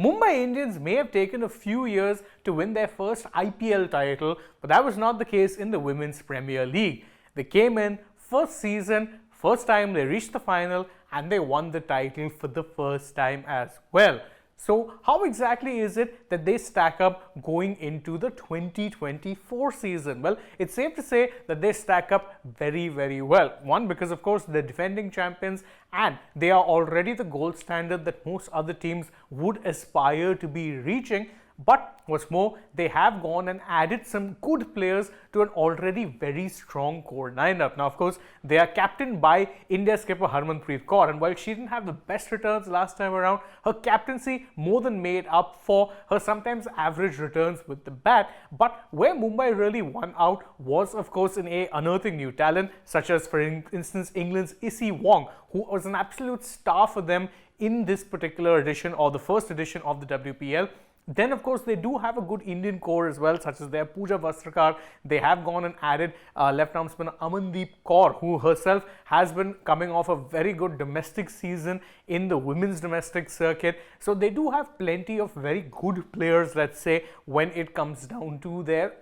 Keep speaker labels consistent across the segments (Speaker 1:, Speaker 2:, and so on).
Speaker 1: Mumbai Indians may have taken a few years to win their first IPL title, but that was not the case in the Women's Premier League. They came in first season, first time they reached the final, and they won the title for the first time as well. So how exactly is it that they stack up going into the 2024 season? Well, it's safe to say that they stack up very well. One, because of course they're defending champions and they are already the gold standard that most other teams would aspire to be reaching. But what's more, they have gone and added some good players to an already very strong core lineup. Now, of course, they are captained by India skipper Harmanpreet Kaur, and while she didn't have the best returns last time around, her captaincy more than made up for her sometimes average returns with the bat. But where Mumbai really won out was, of course, in unearthing new talent, such as, for instance, England's Issy Wong, who was an absolute star for them in this particular edition, or the first edition of the WPL. Then, of course, they do have a good Indian core as well, such as their Pooja Vastrakar. They have gone and added left-arm spinner Harmanpreet Kaur, who herself has been coming off a very good domestic season in the women's domestic circuit. So they do have plenty of very good players, let's say, when it comes down to their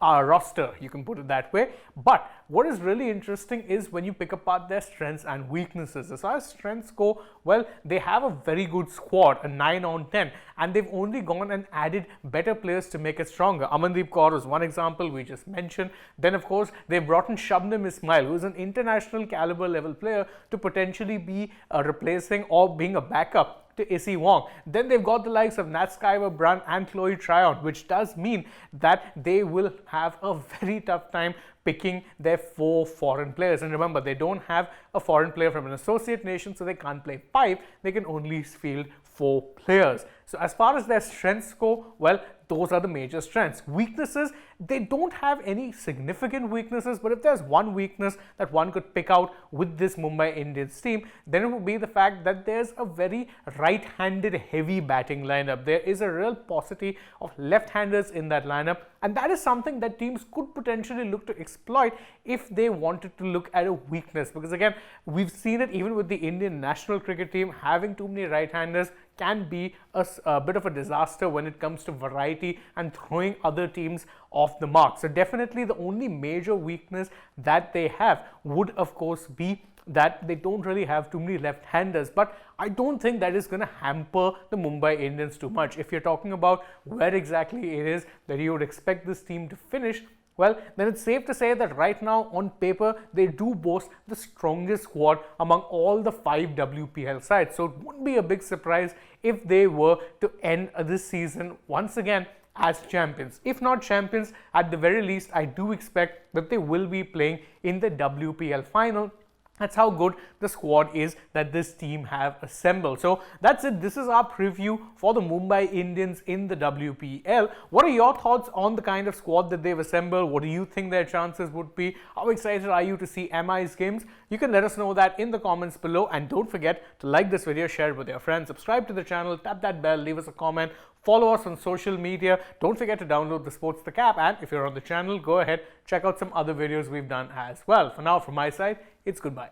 Speaker 1: roster, you can put it that way. But what is really interesting is when you pick apart their strengths and weaknesses. As far as strengths go, well, they have a very good squad, a 9 on 10, and they've only gone and added better players to make it stronger. Harmanpreet Kaur is one example we just mentioned. Then, of course, they brought in Shabnam Ismail, who is an international caliber level player, to potentially be replacing or being a backup to Issy Wong. Then they've got the likes of Nat Skyver-Brunt and Chloe Tryon, which does mean that they will have a very tough time picking their 4 foreign players. And remember, they don't have a foreign player from an associate nation, so they can't play 5. They can only field 4 players. So as far as their strengths go, well, those are the major strengths. Weaknesses, they don't have any significant weaknesses, but if there's one weakness that one could pick out with this Mumbai Indians team, then it would be the fact that there's a very right-handed heavy batting lineup. There is a real paucity of left-handers in that lineup, and that is something that teams could potentially look to exploit if they wanted to look at a weakness. Because again, we've seen it even with the Indian national cricket team, having too many right-handers can be a bit of a disaster when it comes to variety and throwing other teams off the mark. So definitely the only major weakness that they have would of course be that they don't really have too many left-handers, but I don't think that is going to hamper the Mumbai Indians too much. If you're talking about where exactly it is that you would expect this team to finish, well, then it's safe to say that right now on paper they do boast the strongest squad among all the 5 WPL sides. So it wouldn't be a big surprise if they were to end this season once again as champions. If not champions, at the very least, I do expect that they will be playing in the WPL final. That's how good the squad is that this team have assembled. So that's it. This is our preview for the Mumbai Indians in the WPL. What are your thoughts on the kind of squad that they've assembled? What do you think their chances would be? How excited are you to see MI's games? You can let us know that in the comments below. And don't forget to like this video, share it with your friends, subscribe to the channel, tap that bell, leave us a comment, follow us on social media. Don't forget to download the Sports the Cap. And if you're on the channel, go ahead, check out some other videos we've done as well. For now, from my side, it's goodbye.